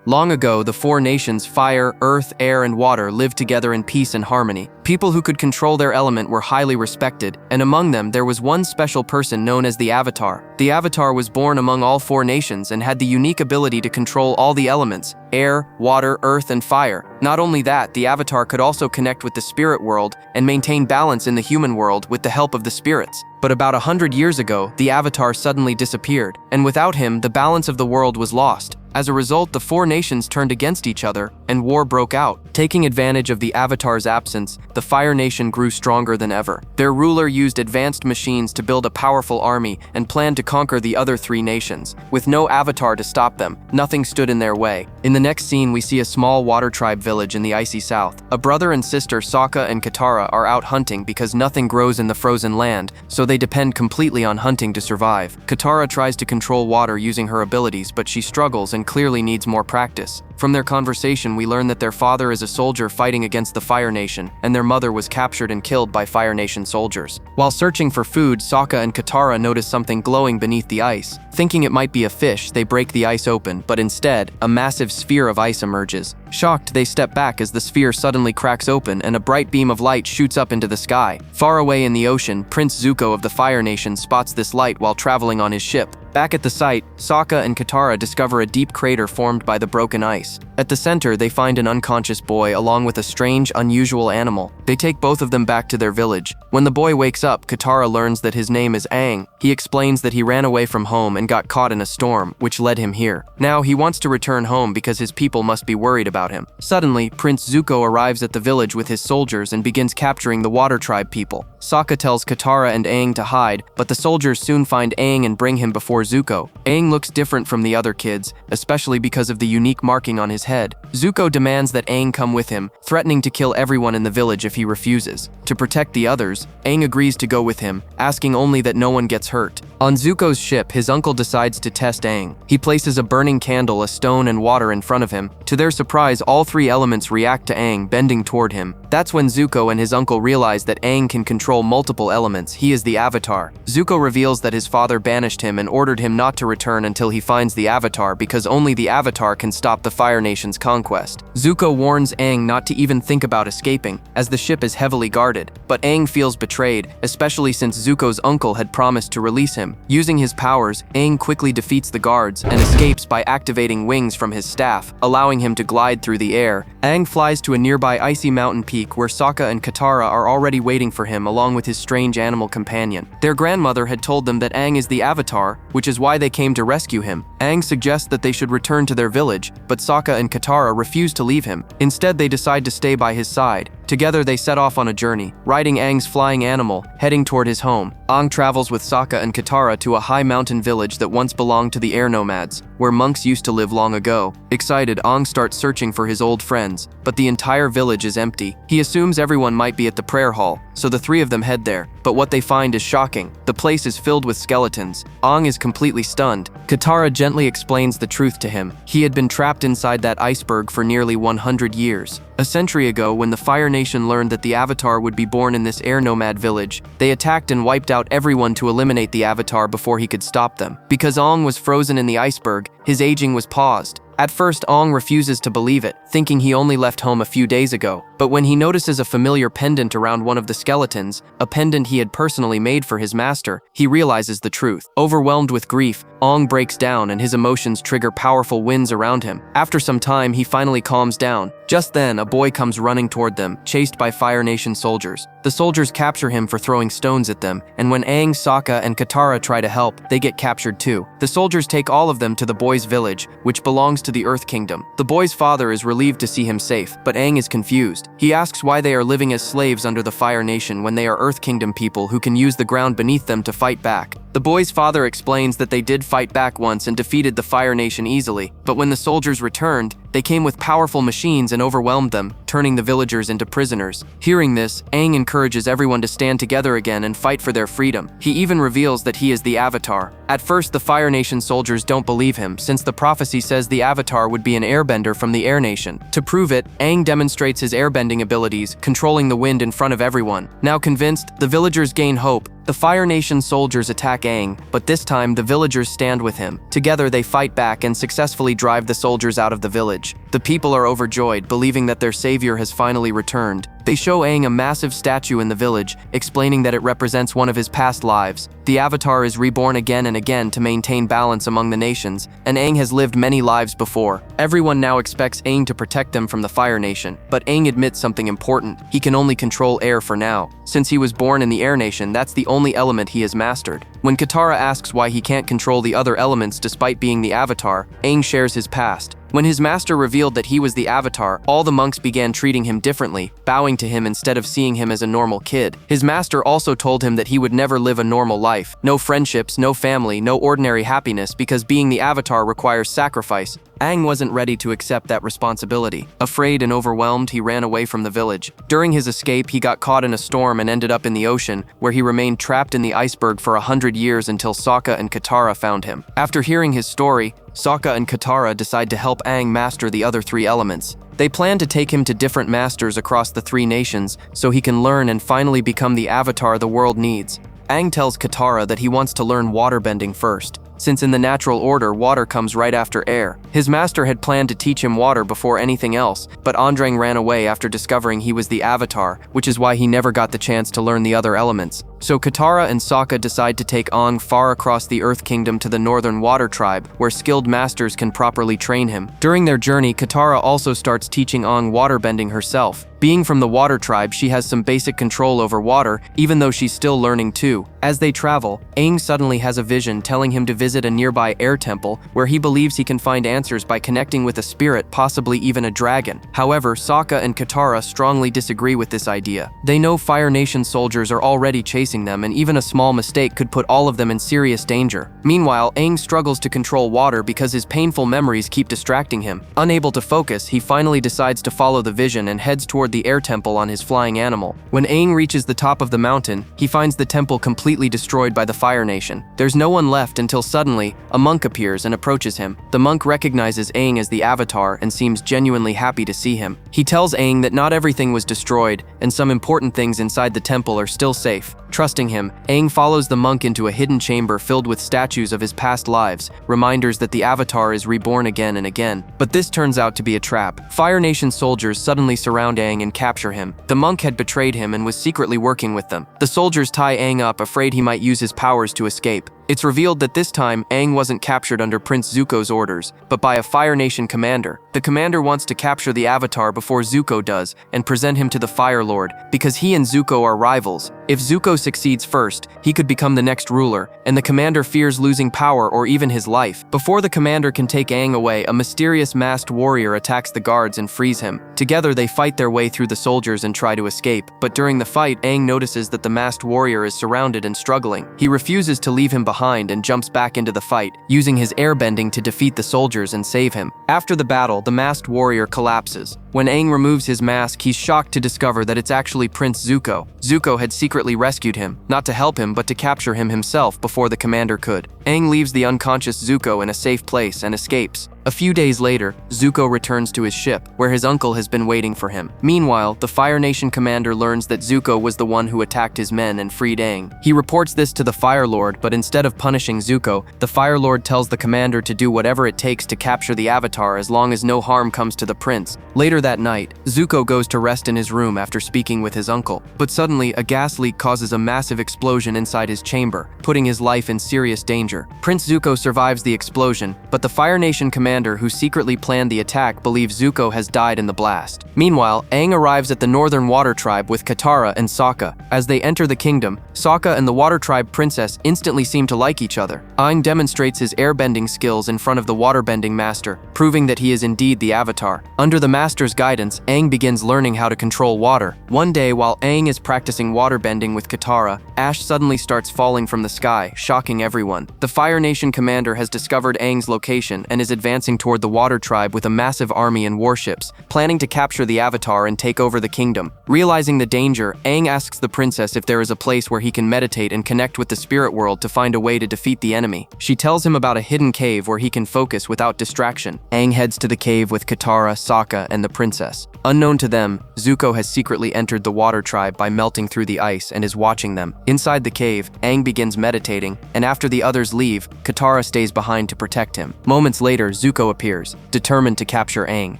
Long ago, the four nations, fire, earth, air, and water, lived together in peace and harmony. People who could control their element were highly respected, and among them there was one special person known as the Avatar. The Avatar was born among all four nations and had the unique ability to control all the elements: air, water, earth, and fire. Not only that, the Avatar could also connect with the spirit world and maintain balance in the human world with the help of the spirits. But about 100 years ago, the Avatar suddenly disappeared, and without him, the balance of the world was lost. As a result, the four nations turned against each other, and war broke out. Taking advantage of the Avatar's absence, the Fire Nation grew stronger than ever. Their ruler used advanced machines to build a powerful army and planned to conquer the other three nations. With no Avatar to stop them, nothing stood in their way. In the next scene, we see a small water tribe village in the icy south. A brother and sister, Sokka and Katara, are out hunting because nothing grows in the frozen land, so they depend completely on hunting to survive. Katara tries to control water using her abilities, but she struggles and clearly needs more practice. From their conversation, we learn that their father is a soldier fighting against the Fire Nation, and their mother was captured and killed by Fire Nation soldiers. While searching for food, Sokka and Katara notice something glowing beneath the ice. Thinking it might be a fish, they break the ice open, but instead, a massive sphere of ice emerges. Shocked, they step back as the sphere suddenly cracks open and a bright beam of light shoots up into the sky. Far away in the ocean, Prince Zuko of the Fire Nation spots this light while traveling on his ship. Back at the site, Sokka and Katara discover a deep crater formed by the broken ice. At the center, they find an unconscious boy along with a strange, unusual animal. They take both of them back to their village. When the boy wakes up, Katara learns that his name is Aang. He explains that he ran away from home and got caught in a storm, which led him here. Now, he wants to return home because his people must be worried about him. Suddenly, Prince Zuko arrives at the village with his soldiers and begins capturing the Water Tribe people. Sokka tells Katara and Aang to hide, but the soldiers soon find Aang and bring him before Zuko. Aang looks different from the other kids, especially because of the unique marking on his head. Zuko demands that Aang come with him, threatening to kill everyone in the village if he refuses. To protect the others, Aang agrees to go with him, asking only that no one gets hurt. On Zuko's ship, his uncle decides to test Aang. He places a burning candle, a stone, and water in front of him. To their surprise, all three elements react to Aang, bending toward him. That's when Zuko and his uncle realize that Aang can control multiple elements. He is the Avatar. Zuko reveals that his father banished him and ordered him not to return until he finds the Avatar because only the Avatar can stop the Fire Nation's conquest. Zuko warns Aang not to even think about escaping, as the ship is heavily guarded. But Aang feels betrayed, especially since Zuko's uncle had promised to release him. Using his powers, Aang quickly defeats the guards and escapes by activating wings from his staff, allowing him to glide through the air. Aang flies to a nearby icy mountain peak where Sokka and Katara are already waiting for him along with his strange animal companion. Their grandmother had told them that Aang is the Avatar, which is why they came to rescue him. Aang suggests that they should return to their village, but Sokka and Katara refuse to leave him. Instead, they decide to stay by his side. Together, they set off on a journey, riding Aang's flying animal, heading toward his home. Aang travels with Sokka and Katara to a high mountain village that once belonged to the air nomads, where monks used to live long ago. Excited, Aang starts searching for his old friends, but the entire village is empty. He assumes everyone might be at the prayer hall, so the three of them head there. But what they find is shocking. The place is filled with skeletons. Aang is completely stunned. Katara gently explains the truth to him. He had been trapped inside that iceberg for nearly 100 years. A century ago, when the Fire Nation learned that the Avatar would be born in this air nomad village, they attacked and wiped out everyone to eliminate the Avatar before he could stop them. Because Aang was frozen in the iceberg, his aging was paused. At first, Aang refuses to believe it, thinking he only left home a few days ago. But when he notices a familiar pendant around one of the skeletons, a pendant he had personally made for his master, he realizes the truth. Overwhelmed with grief, Aang breaks down and his emotions trigger powerful winds around him. After some time, he finally calms down. Just then, a boy comes running toward them, chased by Fire Nation soldiers. The soldiers capture him for throwing stones at them, and when Aang, Sokka, and Katara try to help, they get captured too. The soldiers take all of them to the boy's village, which belongs to the Earth Kingdom. The boy's father is relieved to see him safe, but Aang is confused. He asks why they are living as slaves under the Fire Nation when they are Earth Kingdom people who can use the ground beneath them to fight back. The boy's father explains that they did fight back once and defeated the Fire Nation easily, but when the soldiers returned, they came with powerful machines and overwhelmed them, turning the villagers into prisoners. Hearing this, Aang encourages everyone to stand together again and fight for their freedom. He even reveals that he is the Avatar. At first, the Fire Nation soldiers don't believe him, since the prophecy says the Avatar would be an airbender from the Air Nation. To prove it, Aang demonstrates his airbending abilities, controlling the wind in front of everyone. Now convinced, the villagers gain hope. The Fire Nation soldiers attack Aang, but this time the villagers stand with him. Together they fight back and successfully drive the soldiers out of the village. The people are overjoyed, believing that their savior has finally returned. They show Aang a massive statue in the village, explaining that it represents one of his past lives. The Avatar is reborn again and again to maintain balance among the nations, and Aang has lived many lives before. Everyone now expects Aang to protect them from the Fire Nation, but Aang admits something important. He can only control air for now. Since he was born in the Air Nation, that's the only element he has mastered. When Katara asks why he can't control the other elements despite being the Avatar, Aang shares his past. When his master revealed that he was the Avatar, all the monks began treating him differently, bowing to him instead of seeing him as a normal kid. His master also told him that he would never live a normal life. No friendships, no family, no ordinary happiness, because being the Avatar requires sacrifice. Aang wasn't ready to accept that responsibility. Afraid and overwhelmed, he ran away from the village. During his escape, he got caught in a storm and ended up in the ocean, where he remained trapped in the iceberg for 100 years until Sokka and Katara found him. After hearing his story, Sokka and Katara decide to help Aang master the other 3 elements. They plan to take him to different masters across the 3 nations so he can learn and finally become the Avatar the world needs. Aang tells Katara that he wants to learn waterbending first, since in the natural order, water comes right after air. His master had planned to teach him water before anything else, but Andrang ran away after discovering he was the Avatar, which is why he never got the chance to learn the other elements. So Katara and Sokka decide to take Aang far across the Earth Kingdom to the Northern Water Tribe, where skilled masters can properly train him. During their journey, Katara also starts teaching Aang waterbending herself. Being from the Water Tribe, she has some basic control over water, even though she's still learning too. As they travel, Aang suddenly has a vision telling him to visit a nearby air temple, where he believes he can find answers by connecting with a spirit, possibly even a dragon. However, Sokka and Katara strongly disagree with this idea. They know Fire Nation soldiers are already chasing them, and even a small mistake could put all of them in serious danger. Meanwhile, Aang struggles to control water because his painful memories keep distracting him. Unable to focus, he finally decides to follow the vision and heads toward the air temple on his flying animal. When Aang reaches the top of the mountain, he finds the temple completely destroyed by the Fire Nation. There's no one left until suddenly, a monk appears and approaches him. The monk recognizes Aang as the Avatar and seems genuinely happy to see him. He tells Aang that not everything was destroyed, and some important things inside the temple are still safe. Trusting him, Aang follows the monk into a hidden chamber filled with statues of his past lives, reminders that the Avatar is reborn again and again. But this turns out to be a trap. Fire Nation soldiers suddenly surround Aang and capture him. The monk had betrayed him and was secretly working with them. The soldiers tie Aang up, afraid he might use his powers to escape. It's revealed that this time, Aang wasn't captured under Prince Zuko's orders, but by a Fire Nation commander. The commander wants to capture the Avatar before Zuko does and present him to the Fire Lord, because he and Zuko are rivals. If Zuko succeeds first, he could become the next ruler, and the commander fears losing power or even his life. Before the commander can take Aang away, a mysterious masked warrior attacks the guards and frees him. Together, they fight their way through the soldiers and try to escape, but during the fight, Aang notices that the masked warrior is surrounded and struggling. He refuses to leave him behind and jumps back into the fight, using his airbending to defeat the soldiers and save him. After the battle, the masked warrior collapses. When Aang removes his mask, he's shocked to discover that it's actually Prince Zuko. Zuko had secretly rescued him, not to help him but to capture him himself before the commander could. Aang leaves the unconscious Zuko in a safe place and escapes. A few days later, Zuko returns to his ship, where his uncle has been waiting for him. Meanwhile, the Fire Nation commander learns that Zuko was the one who attacked his men and freed Aang. He reports this to the Fire Lord, but instead of punishing Zuko, the Fire Lord tells the commander to do whatever it takes to capture the Avatar as long as no harm comes to the prince. Later that night, Zuko goes to rest in his room after speaking with his uncle. But suddenly, a gas leak causes a massive explosion inside his chamber, putting his life in serious danger. Prince Zuko survives the explosion, but the Fire Nation commander who secretly planned the attack believes Zuko has died in the blast. Meanwhile, Aang arrives at the Northern Water Tribe with Katara and Sokka. As they enter the kingdom, Sokka and the Water Tribe princess instantly seem to like each other. Aang demonstrates his airbending skills in front of the waterbending master, proving that he is indeed the Avatar. Under the master's guidance, Aang begins learning how to control water. One day, while Aang is practicing waterbending with Katara, ash suddenly starts falling from the sky, shocking everyone. The Fire Nation commander has discovered Aang's location and is advancing advancing toward the Water Tribe with a massive army and warships, planning to capture the Avatar and take over the kingdom. Realizing the danger, Aang asks the princess if there is a place where he can meditate and connect with the spirit world to find a way to defeat the enemy. She tells him about a hidden cave where he can focus without distraction. Aang heads to the cave with Katara, Sokka, and the princess. Unknown to them, Zuko has secretly entered the Water Tribe by melting through the ice and is watching them. Inside the cave, Aang begins meditating, and after the others leave, Katara stays behind to protect him. Moments later, Zuko appears, determined to capture Aang.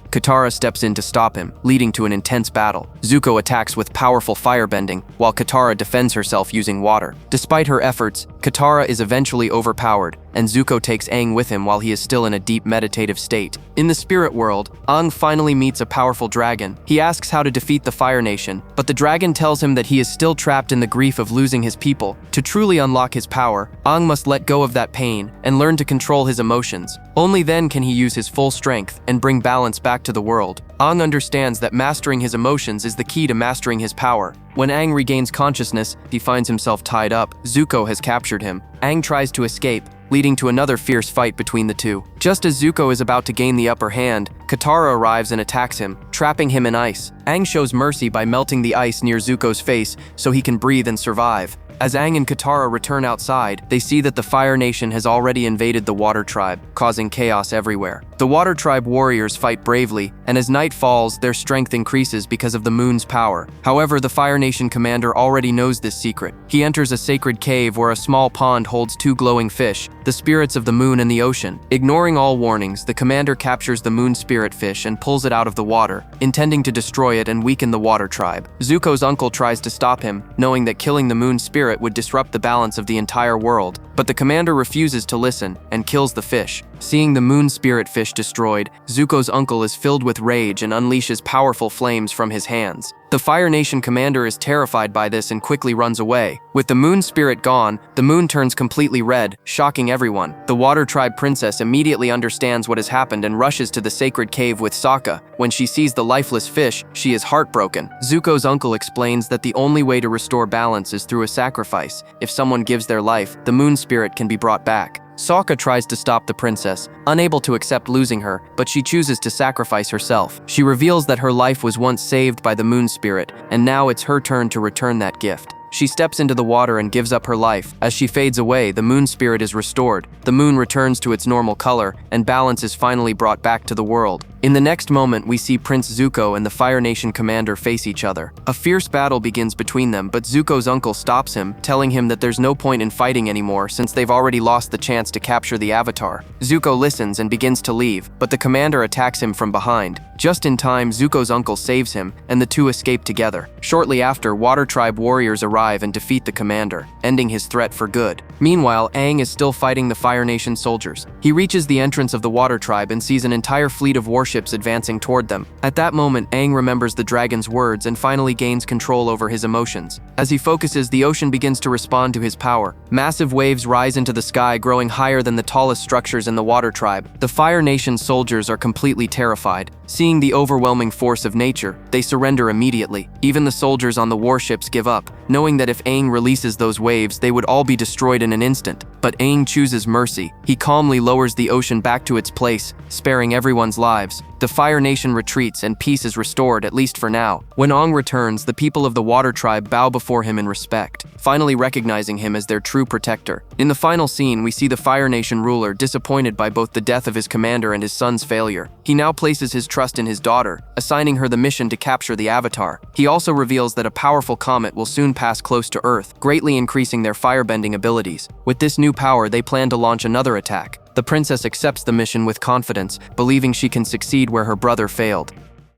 Katara steps in to stop him, leading to an intense battle. Zuko attacks with powerful firebending, while Katara defends herself using water. Despite her efforts, Katara is eventually overpowered, and Zuko takes Aang with him while he is still in a deep meditative state. In the spirit world, Aang finally meets a powerful dragon. He asks how to defeat the Fire Nation, but the dragon tells him that he is still trapped in the grief of losing his people. To truly unlock his power, Aang must let go of that pain and learn to control his emotions. Only then can he use his full strength and bring balance back to the world. Aang understands that mastering his emotions is the key to mastering his power. When Aang regains consciousness, he finds himself tied up. Zuko has captured him. Aang tries to escape, leading to another fierce fight between the two. Just as Zuko is about to gain the upper hand, Katara arrives and attacks him, trapping him in ice. Aang shows mercy by melting the ice near Zuko's face so he can breathe and survive. As Aang and Katara return outside, they see that the Fire Nation has already invaded the Water Tribe, causing chaos everywhere. The Water Tribe warriors fight bravely, and as night falls, their strength increases because of the moon's power. However, the Fire Nation commander already knows this secret. He enters a sacred cave where a small pond holds two glowing fish, the spirits of the moon and the ocean. Ignoring all warnings, the commander captures the moon spirit fish and pulls it out of the water, intending to destroy it and weaken the Water Tribe. Zuko's uncle tries to stop him, knowing that killing the moon spirit would disrupt the balance of the entire world, but the commander refuses to listen and kills the fish. Seeing the moon spirit fish destroyed, Zuko's uncle is filled with rage and unleashes powerful flames from his hands. The Fire Nation commander is terrified by this and quickly runs away. With the moon spirit gone, the moon turns completely red, shocking everyone. The Water Tribe princess immediately understands what has happened and rushes to the sacred cave with Sokka. When she sees the lifeless fish, she is heartbroken. Zuko's uncle explains that the only way to restore balance is through a sacrifice. If someone gives their life, the moon spirit can be brought back. Sokka tries to stop the princess, unable to accept losing her, but she chooses to sacrifice herself. She reveals that her life was once saved by the moon spirit, and now it's her turn to return that gift. She steps into the water and gives up her life. As she fades away, the moon spirit is restored. The moon returns to its normal color, and balance is finally brought back to the world. In the next moment, we see Prince Zuko and the Fire Nation commander face each other. A fierce battle begins between them, but Zuko's uncle stops him, telling him that there's no point in fighting anymore since they've already lost the chance to capture the Avatar. Zuko listens and begins to leave, but the commander attacks him from behind. Just in time, Zuko's uncle saves him, and the two escape together. Shortly after, Water Tribe warriors arrive and defeat the commander, ending his threat for good. Meanwhile, Aang is still fighting the Fire Nation soldiers. He reaches the entrance of the Water Tribe and sees an entire fleet of warships advancing toward them. At that moment, Aang remembers the dragon's words and finally gains control over his emotions. As he focuses, the ocean begins to respond to his power. Massive waves rise into the sky, growing higher than the tallest structures in the Water Tribe. The Fire Nation soldiers are completely terrified. Seeing the overwhelming force of nature, they surrender immediately. Even the soldiers on the warships give up, knowing that if Aang releases those waves, they would all be destroyed in an instant. But Aang chooses mercy. He calmly lowers the ocean back to its place, sparing everyone's lives. The Fire Nation retreats and peace is restored, at least for now. When Aang returns, the people of the Water Tribe bow before him in respect, finally recognizing him as their true protector. In the final scene, we see the Fire Nation ruler disappointed by both the death of his commander and his son's failure. He now places his trust in his daughter, assigning her the mission to capture the Avatar. He also reveals that a powerful comet will soon pass close to Earth, greatly increasing their firebending abilities. With this new power, they plan to launch another attack. The princess accepts the mission with confidence, believing she can succeed where her brother failed.